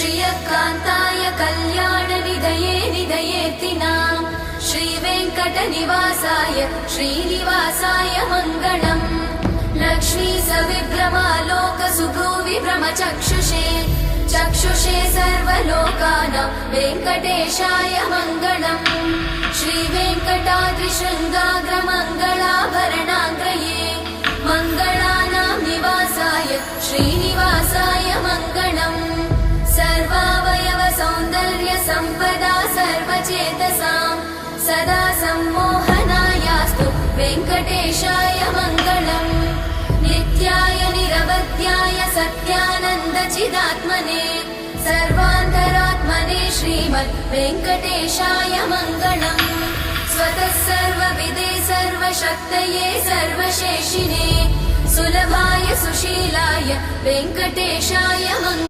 श्रियकान्ताय कल्याणनिधये निधयेऽर्थिनाम् श्रीवेङ्कटनिवासाय श्रीनिवासाय मङ्गलम् लक्ष्मी सविभ्रमालोकसुभ्रूविभ्रमचक्षुषे चक्षुषे सर्वलोकानां वेङ्कटेशाय मङ्गलम् श्रीवेङ्कटाद्रिशृङ्गाग्रमङ्गलाभरणाग्रये मङ्गलानां निवासाय श्रीनिवासाय मङ्गलम् सर्वावयव सौन्दर्य सम्पदा सर्वचेतसां सदा सम्मोहनायास्तु वेङ्कटेशाय मङ्गलम् नित्याय निरवध्याय सत्यानन्दचिदात्मने सर्वान्तरात्मने श्रीमद् वेङ्कटेशाय मङ्गलम् स्वतः सर्वविदे सर्वशक्तये सर्वशेषिने सुलभाय सुशीलाय वेङ्कटेशाय मङ्गलम्।